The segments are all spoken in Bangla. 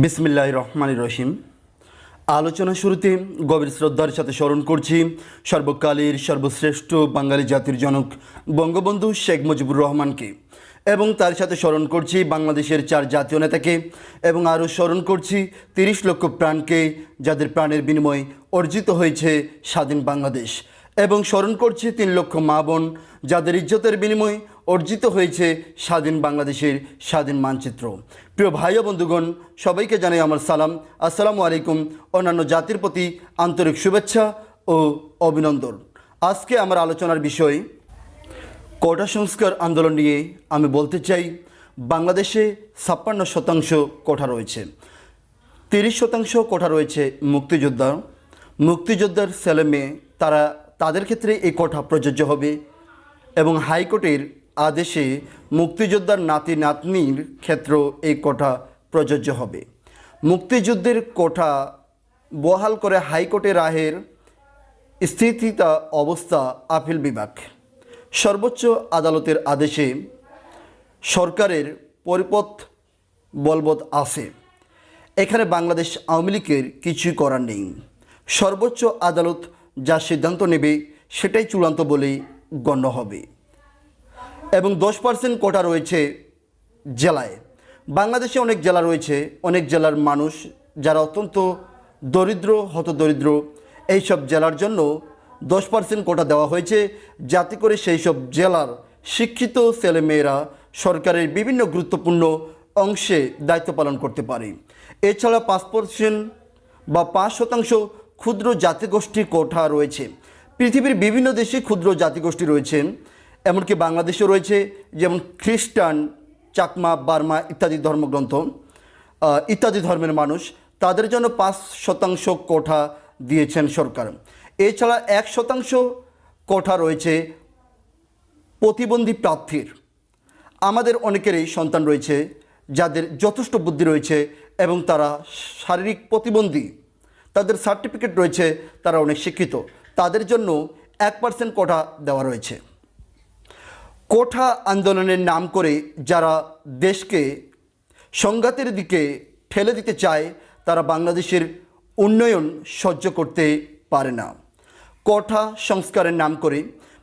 বিসমিল্লাহির রহমানির রহিম। আলোচনা শুরুতে গভীর শ্রদ্ধার সাথে স্মরণ করছি সর্বকালের সর্বশ্রেষ্ঠ বাঙালি জাতির জনক বঙ্গবন্ধু শেখ মুজিবুর রহমানকে, এবং তার সাথে স্মরণ করছি বাংলাদেশের 4 জাতীয় নেতাকে, এবং আরও স্মরণ করছি 30 লক্ষ প্রাণকে, যাদের প্রাণের বিনিময়ে অর্জিত হয়েছে স্বাধীন বাংলাদেশ, এবং স্মরণ করছি 3 লক্ষ মা বোন, যাদের ইজ্জতের বিনিময়ে অর্জিত হয়েছে স্বাধীন বাংলাদেশের স্বাধীন মানচিত্র। প্রিয় ভাই ও বন্ধুগণ, সবাইকে জানাই আমার সালাম, আসসালামু আলাইকুম। অন্যান্য জাতির প্রতি আন্তরিক শুভেচ্ছা ও অভিনন্দন। আজকে আমার আলোচনার বিষয় কোটা সংস্কার আন্দোলন নিয়ে। আমি বলতে চাই, বাংলাদেশে 56% কোটা রয়েছে, 30% কোটা রয়েছে মুক্তিযোদ্ধার ছেলে মেয়ে, তাদের ক্ষেত্রে এই কোটা প্রযোজ্য হবে, এবং হাইকোর্টের আদেশে মুক্তিযোদ্ধার নাতি নাতনির ক্ষেত্রেও এই কোটা প্রযোজ্য হবে। মুক্তিযুদ্ধের কোটা বহাল করে হাইকোর্টের রায়ের স্থিতিতা অবস্থা আপিল বিভাগ সর্বোচ্চ আদালতের আদেশে সরকারের পরিপথ বলবৎ আছে। এখানে বাংলাদেশ আওয়ামী লীগের কিছুই করার নেই। সর্বোচ্চ আদালত যা সিদ্ধান্ত নেবে সেটাই চূড়ান্ত বলেই গণ্য হবে। এবং 10% কোটা রয়েছে জেলায়। বাংলাদেশে অনেক জেলা রয়েছে, অনেক জেলার মানুষ যারা অত্যন্ত দরিদ্র, হতদরিদ্র, এইসব জেলার জন্য 10% কোটা দেওয়া হয়েছে, যাতে করে সেই সব জেলার শিক্ষিত ছেলেমেয়েরা সরকারের বিভিন্ন গুরুত্বপূর্ণ অংশে দায়িত্ব পালন করতে পারে। এছাড়া 5% বা 5% ক্ষুদ্র জাতিগোষ্ঠীর কোটা রয়েছে। পৃথিবীর বিভিন্ন দেশে ক্ষুদ্র জাতিগোষ্ঠী রয়েছে, এমনকি বাংলাদেশেও রয়েছে, যেমন খ্রিস্টান, চাকমা, বার্মা ইত্যাদি ইত্যাদি ধর্মের মানুষ, তাদের জন্য 5% কোটা দিয়েছেন সরকার। এছাড়া 1% কোটা রয়েছে প্রতিবন্ধী প্রার্থীর। আমাদের অনেকেরই সন্তান রয়েছে যাদের যথেষ্ট বুদ্ধি রয়েছে এবং তারা শারীরিক প্রতিবন্ধী, তাদের সার্টিফিকেট রয়েছে, তারা অনেক শিক্ষিত, তাদের জন্য 1% কোটা দেওয়া রয়েছে। কোটা আন্দোলনের নাম করে যারা দেশকে সংঘাতের দিকে ঠেলে দিতে চায়, তারা বাংলাদেশের উন্নয়ন সহ্য করতে পারে না। কোটা সংস্কারের নাম করে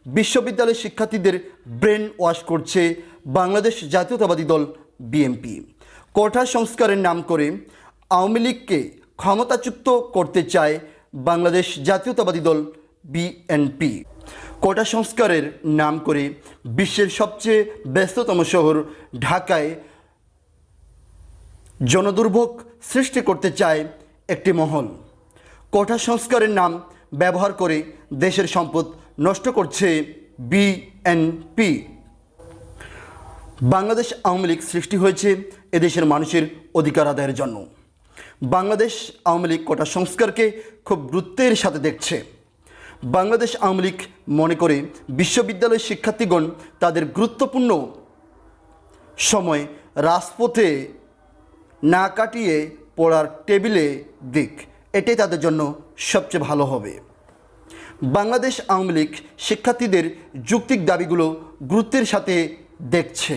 বিশ্ববিদ্যালয়ের শিক্ষার্থীদের ব্রেন ওয়াশ করছে বাংলাদেশ জাতীয়তাবাদী দল বিএনপি। কোটা সংস্কারের নাম করে আওয়ামী লীগকে ক্ষমতাচ্যুত করতে চায় বাংলাদেশ জাতীয়তাবাদী দল বিএনপি। কোটা সংস্কারের নাম করে বিশ্বের সবচেয়ে ব্যস্ততম শহর ঢাকায় জনদুর্ভোগ সৃষ্টি করতে চায় একটি মহল। কোটা সংস্কারের নাম ব্যবহার করে দেশের সম্পদ নষ্ট করছে বিএনপি। বাংলাদেশ আওয়ামী লীগ সৃষ্টি হয়েছে এদেশের মানুষের অধিকার আদায়ের জন্য। বাংলাদেশ আওয়ামী লীগ কোটা সংস্কারকে খুব গুরুত্বের সাথে দেখছে। বাংলাদেশ আওয়ামী লীগ মনে করে বিশ্ববিদ্যালয়ের শিক্ষার্থীগণ তাদের গুরুত্বপূর্ণ সময় রাজপথে না কাটিয়ে পড়ার টেবিলে দিক, এটাই তাদের জন্য সবচেয়ে ভালো হবে। বাংলাদেশ আওয়ামী লীগ শিক্ষার্থীদের যৌক্তিক দাবিগুলো গুরুত্বের সাথে দেখছে।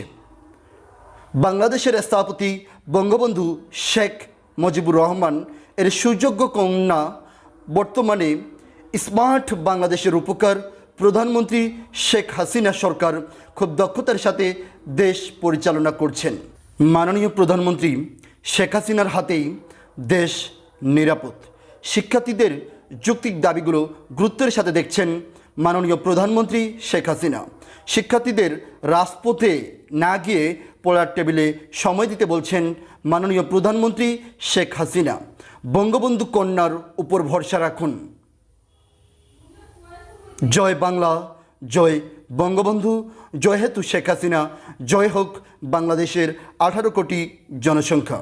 বাংলাদেশের স্থপতি বঙ্গবন্ধু শেখ মুজিবুর রহমান এর সুযোগ্য কন্যা, বর্তমানে স্মার্ট বাংলাদেশের উপকার প্রধানমন্ত্রী শেখ হাসিনা সরকার খুব দক্ষতার সাথে দেশ পরিচালনা করছেন। মাননীয় প্রধানমন্ত্রী শেখ হাসিনার হাতেই দেশ নিরাপদ। শিক্ষার্থীদের যৌক্তিক দাবিগুলো গুরুত্বের সাথে দেখছেন মাননীয় প্রধানমন্ত্রী শেখ হাসিনা। শিক্ষার্থীদের রাজপথে না গিয়ে পড়ার টেবিলে সময় দিতে বলছেন মাননীয় প্রধানমন্ত্রী শেখ হাসিনা। বঙ্গবন্ধু কন্যার উপর ভরসা রাখুন। জয় বাংলা, জয় বঙ্গবন্ধু, জয় হেতু শেখ হাসিনা, জয় হোক বাংলাদেশের 18 কোটি জনসংখ্যা।